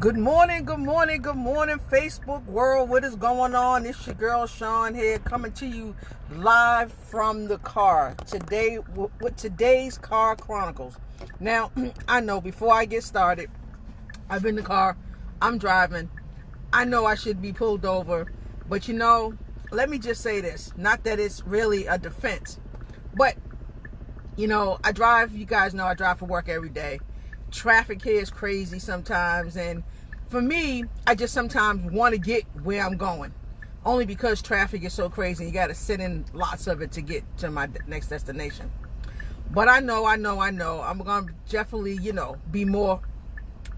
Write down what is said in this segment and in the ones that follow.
Good morning, Facebook world. What is going on? It's your girl Sean here, coming to you live from the car today with today's Car Chronicles. Now, I know before I get started, I'm in the car, I'm driving. I know I should be pulled over, but let me just say this. Not that it's really a defense, but I drive. You guys know I drive for work every day. Traffic here is crazy sometimes, and for me, I just sometimes want to get where I'm going, only because traffic is so crazy. You got to sit in lots of it to get to my next destination. But I know I'm going to definitely, be more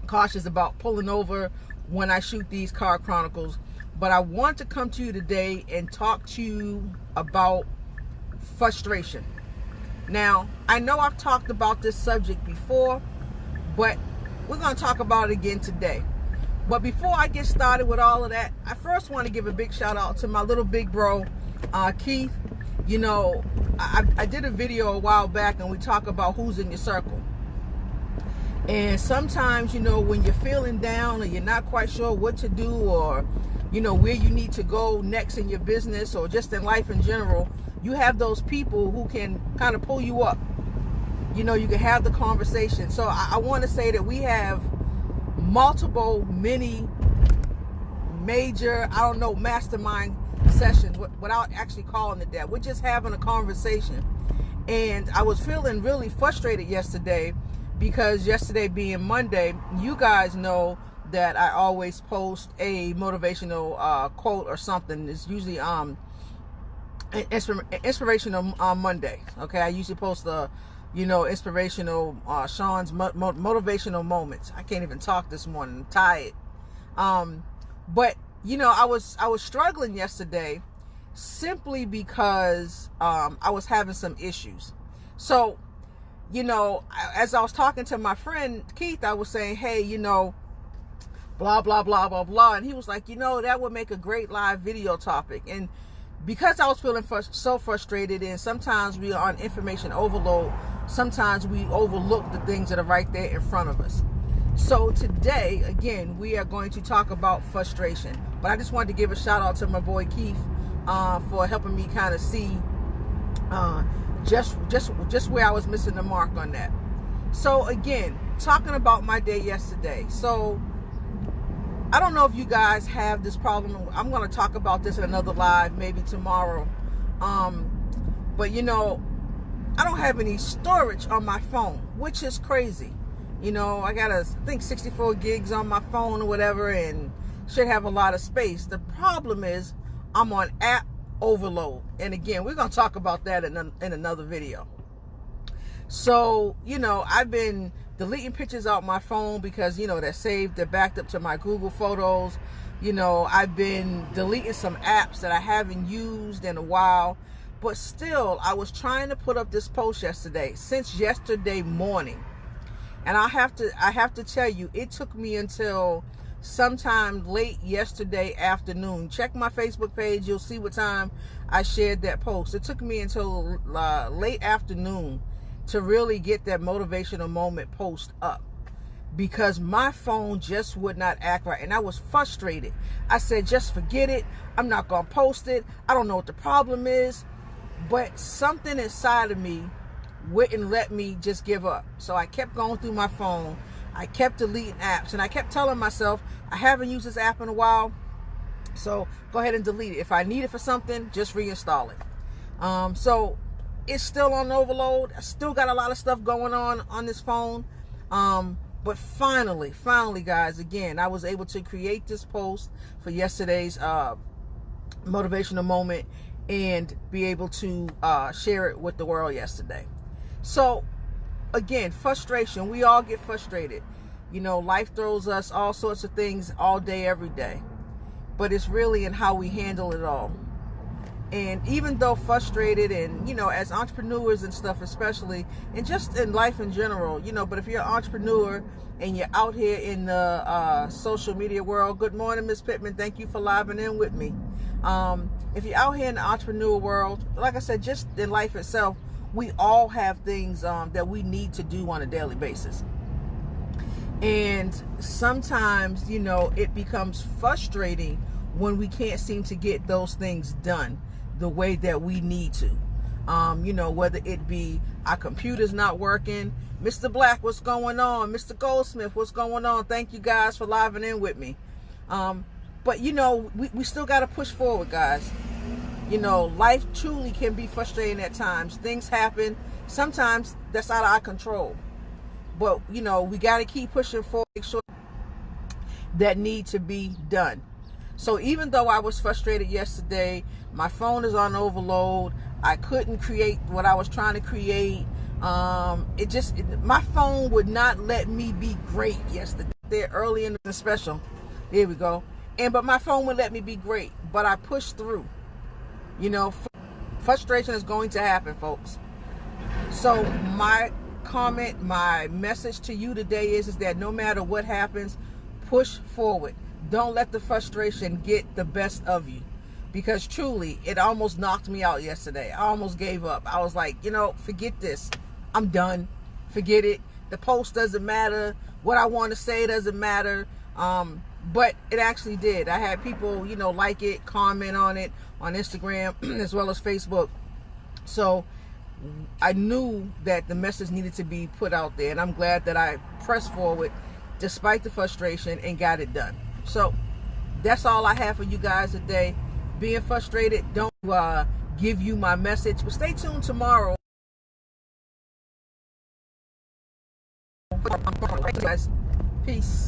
cautious about pulling over when I shoot these Car Chronicles. But I want to come to you today and talk to you about frustration. Now, I know I've talked about this subject before, but we're going to talk about it again today. But before I get started with all of that, I first want to give a big shout out to my little big bro, Keith. I did a video a while back and we talk about who's in your circle. And sometimes, when you're feeling down or you're not quite sure what to do, or, where you need to go next in your business or just in life in general, you have those people who can kind of pull you up. You can have the conversation. So I want to say that we have multiple, many major, mastermind sessions without actually calling it that. We're just having a conversation. And I was feeling really frustrated yesterday because yesterday being Monday, you guys know that I always post a motivational quote or something. It's usually inspirational on Monday. Okay, I usually post the inspirational Sean's motivational moments. I can't even talk this morning. I'm tired. But I was struggling yesterday simply because I was having some issues. So, as I was talking to my friend Keith, I was saying, hey, blah, blah, blah, blah, blah. And he was like, that would make a great live video topic. And because I was feeling so frustrated, and sometimes we are on information overload, sometimes we overlook the things that are right there in front of us. So today, again, we are going to talk about frustration. But I just wanted to give a shout out to my boy Keith for helping me kind of see just where I was missing the mark on that. So again, talking about my day yesterday. So I don't know if you guys have this problem. I'm going to talk about this in another live, maybe tomorrow. But I don't have any storage on my phone, which is crazy. I got, I think 64 gigs on my phone or whatever, and should have a lot of space. The problem is I'm on app overload. And again, we're going to talk about that in another video. So, I've been deleting pictures out my phone because, they're backed up to my Google Photos. I've been deleting some apps that I haven't used in a while. But still, I was trying to put up this post since yesterday morning. And I have to tell you, it took me until sometime late yesterday afternoon. Check my Facebook page. You'll see what time I shared that post. It took me until late afternoon to really get that motivational moment post up, because my phone just would not act right. And I was frustrated. I said, just forget it. I'm not going to post it. I don't know what the problem is. But something inside of me wouldn't let me just give up. So I kept going through my phone. I kept deleting apps. And I kept telling myself, I haven't used this app in a while, so go ahead and delete it. If I need it for something, just reinstall it. So it's still on overload. I still got a lot of stuff going on this phone. But finally, guys, again, I was able to create this post for yesterday's motivational moment and be able to share it with the world yesterday. So again, frustration. We all get frustrated. Life throws us all sorts of things all day, every day. But it's really in how we handle it all. And even though frustrated, and as entrepreneurs and stuff especially, and just in life in general, but if you're an entrepreneur and you're out here in the social media world, good morning, Miss Pittman, thank you for living in with me. If you're out here in the entrepreneur world, like I said, just in life itself, we all have things that we need to do on a daily basis. And sometimes, you know, it becomes frustrating when we can't seem to get those things done the way that we need to. You know, whether it be our computer's not working. Mr. Black, what's going on? Mr. Goldsmith, what's going on? Thank you guys for living in with me. But, you know, we still got to push forward, guys. You know, life truly can be frustrating at times. Things happen. Sometimes that's out of our control. But, you know, we got to keep pushing forward, make sure that need to be done. So even though I was frustrated yesterday, my phone is on overload. I couldn't create what I was trying to create. My phone would not let me be great yesterday. Early in the special. There we go. But my phone would let me be great. But I pushed through. You know, frustration is going to happen, folks. So my comment, my message to you today is that no matter what happens, push forward. Don't let the frustration get the best of you, because truly it almost knocked me out yesterday. I almost gave up. I was like, you know, forget this. I'm done. Forget it. The post doesn't matter. What I want to say doesn't matter. But it actually did. I had people, you know, like it, comment on it on Instagram as well as Facebook. So I knew that the message needed to be put out there, and I'm glad that I pressed forward despite the frustration and got it done. So that's all I have for you guys today. Being frustrated, don't give you my message, but stay tuned tomorrow. Guys, peace.